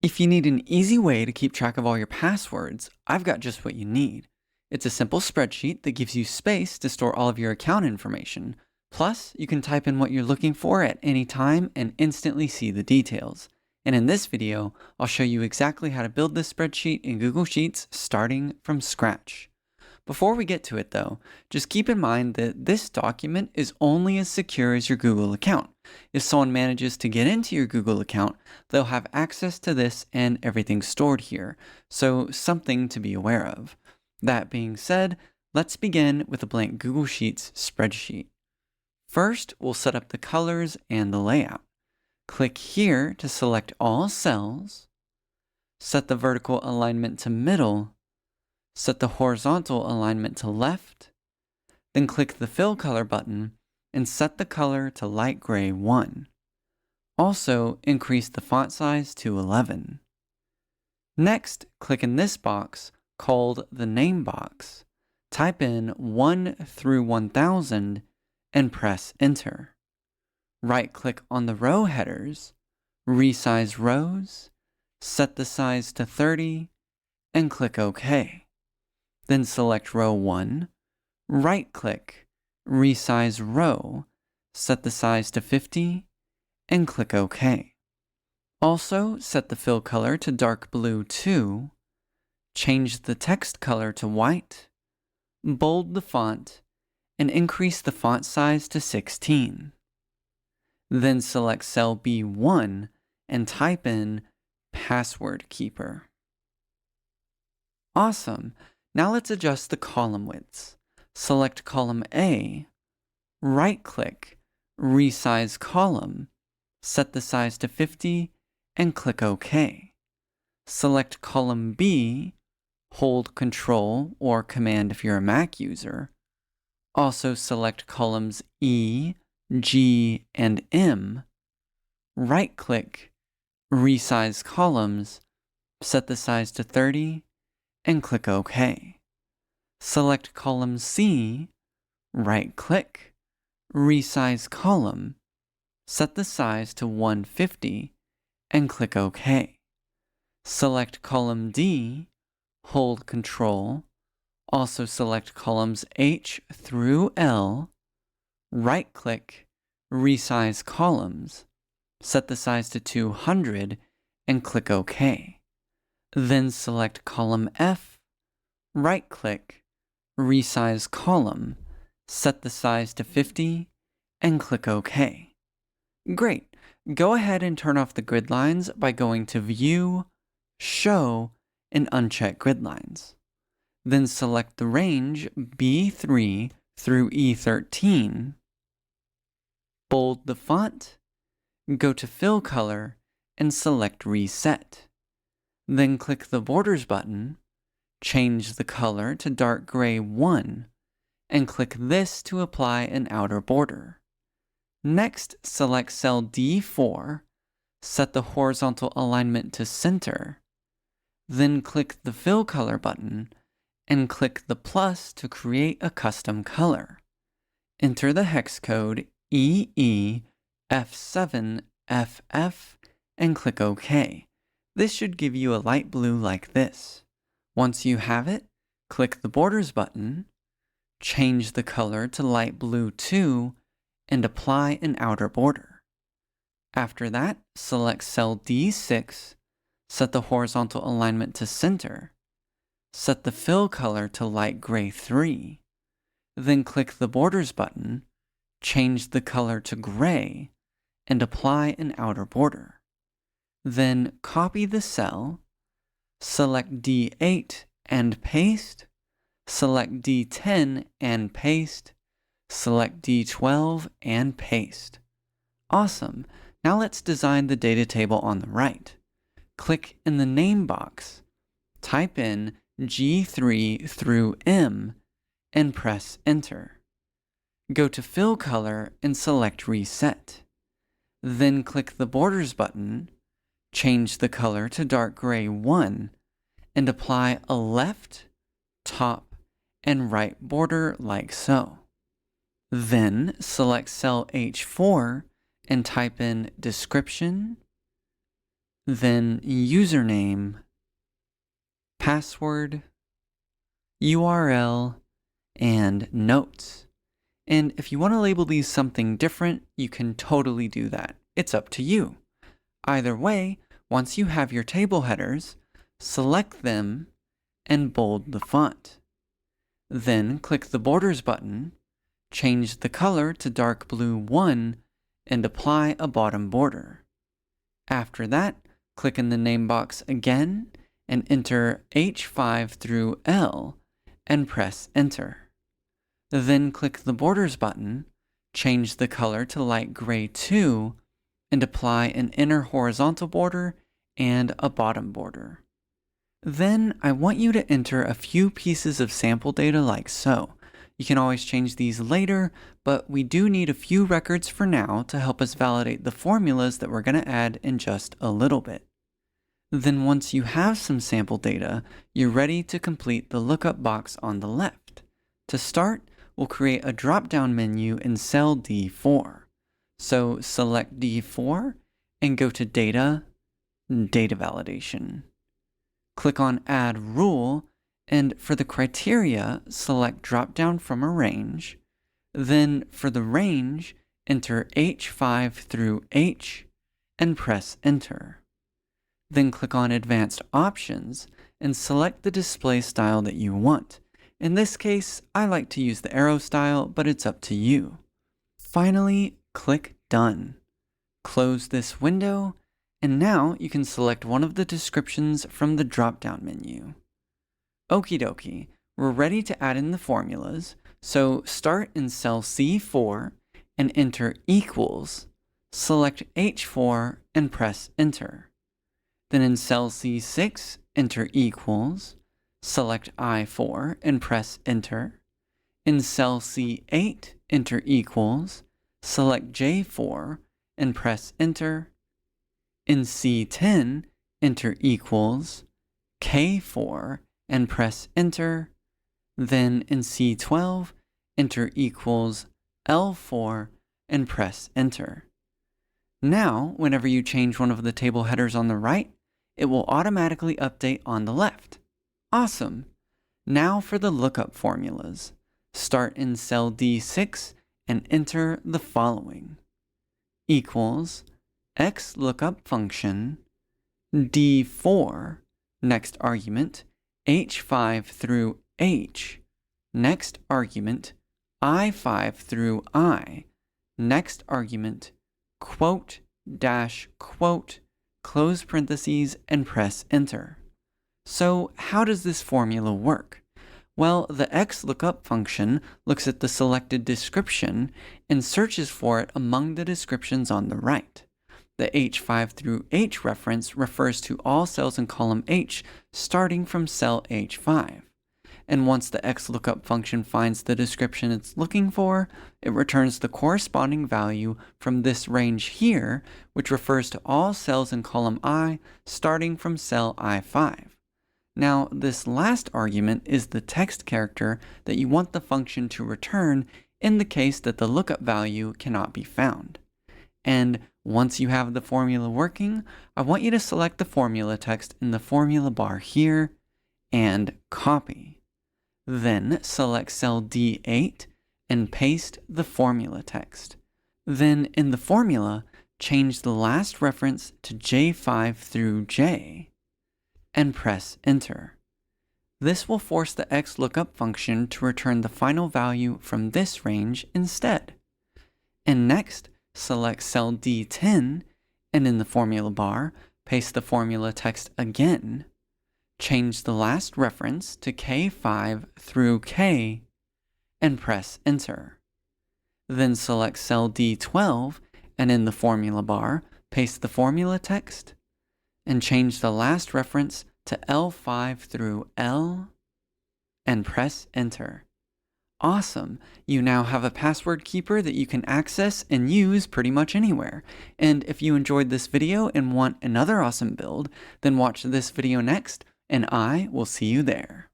If you need an easy way to keep track of all your passwords, I've got just what you need. It's a simple spreadsheet that gives you space to store all of your account information. Plus, you can type in what you're looking for at any time and instantly see the details. And in this video, I'll show you exactly how to build this spreadsheet in Google Sheets starting from scratch. Before we get to it though, just keep in mind that this document is only as secure as your Google account. If someone manages to get into your Google account, they'll have access to this and everything stored here, so something to be aware of. That being said, let's begin with a blank Google Sheets spreadsheet. First, we'll set up the colors and the layout. Click here to select all cells, set the vertical alignment to middle, set the horizontal alignment to left, then click the Fill Color button and set the color to light gray 1. Also, increase the font size to 11. Next, click in this box called the Name box. Type in 1 through 1000 and press Enter. Right-click on the row headers, resize rows, set the size to 30, and click OK. Then select row 1, right-click, resize row, set the size to 50, and click OK. Also, set the fill color to dark blue 2, change the text color to white, bold the font, and increase the font size to 16. Then select cell B1 and type in Password Keeper. Awesome! Now let's adjust the column widths. Select column A, right-click, resize column, set the size to 50, and click OK. Select column B, hold Control or Command if you're a Mac user. Also select columns E, G, and M. Right-click, resize columns, set the size to 30, and click OK. Select column C, right-click, resize column, set the size to 150, and click OK. Select column D, hold Control, also select columns H through L, right-click, resize columns, set the size to 200, and click OK. Then select column F, right-click, resize column, set the size to 50, and click OK. Great! Go ahead and turn off the grid lines by going to View, Show, and uncheck grid lines. Then select the range B3 through E13, bold the font, go to Fill Color, and select Reset. Then click the Borders button, change the color to dark gray 1, and click this to apply an outer border. Next, select cell D4, set the horizontal alignment to center, then click the Fill Color button, and click the plus to create a custom color. Enter the hex code EEF7FF and click OK. This should give you a light blue like this. Once you have it, click the Borders button, change the color to light blue 2, and apply an outer border. After that, select cell D6, set the horizontal alignment to center, set the fill color to light gray 3, then click the Borders button, change the color to gray, and apply an outer border. Then copy the cell, select D8 and paste, select D10 and paste, select D12 and paste. Awesome! Now let's design the data table on the right. Click in the Name box, type in G3 through M, and press Enter. Go to Fill Color and select Reset. Then click the Borders button, change the color to dark gray 1, and apply a left, top, and right border like so. Then select cell H4 and type in Description, then username, password, URL, and notes. And if you want to label these something different, you can totally do that. It's up to you. Either way, once you have your table headers, select them and bold the font. Then click the Borders button, change the color to dark blue 1, and apply a bottom border. After that, click in the name box again and enter H5 through L and press Enter. Then click the Borders button, change the color to light gray 2, and apply an inner horizontal border and a bottom border. Then I want you to enter a few pieces of sample data like so. You can always change these later, but we do need a few records for now to help us validate the formulas that we're going to add in just a little bit. Then once you have some sample data, you're ready to complete the lookup box on the left. To start, we'll create a drop-down menu in cell D4. So select D4 and go to Data, Data Validation. Click on Add Rule, and for the criteria, select drop-down from a range. Then for the range, enter H5 through H and press Enter. Then click on Advanced Options and select the display style that you want. In this case, I like to use the arrow style, but it's up to you. Finally, click Done. Close this window, and now you can select one of the descriptions from the drop-down menu. Okie dokie, we're ready to add in the formulas, so start in cell C4 and enter equals, select H4 and press Enter. Then in cell C6, enter equals, select I4 and press Enter. In cell C8, enter equals, select J4 and press Enter. In C10, enter equals, K4 and press Enter. Then in C12, enter equals, L4 and press Enter. Now, whenever you change one of the table headers on the right, it will automatically update on the left. Awesome! Now for the lookup formulas. Start in cell D6 and enter the following. Equals X lookup function, D4, next argument, H5 through H, next argument, I5 through I, next argument, quote, dash, quote, close parentheses, and press Enter. So how does this formula work? Well, the X lookup function looks at the selected description and searches for it among the descriptions on the right. The H5 through H reference refers to all cells in column H starting from cell H5. And once the X lookup function finds the description it's looking for, it returns the corresponding value from this range here, which refers to all cells in column I starting from cell I5. Now, this last argument is the text character that you want the function to return in the case that the lookup value cannot be found. And once you have the formula working, I want you to select the formula text in the formula bar here and copy. Then select cell D8 and paste the formula text. Then in the formula, change the last reference to J5 through J and press Enter. This will force the XLOOKUP function to return the final value from this range instead. And next, select cell D10 and in the formula bar, paste the formula text again. Change the last reference to K5 through K and press Enter. Then select cell D12 and in the formula bar, paste the formula text and change the last reference to L5 through L and press Enter. Awesome! You now have a password keeper that you can access and use pretty much anywhere. And if you enjoyed this video and want another awesome build, then watch this video next, and I will see you there.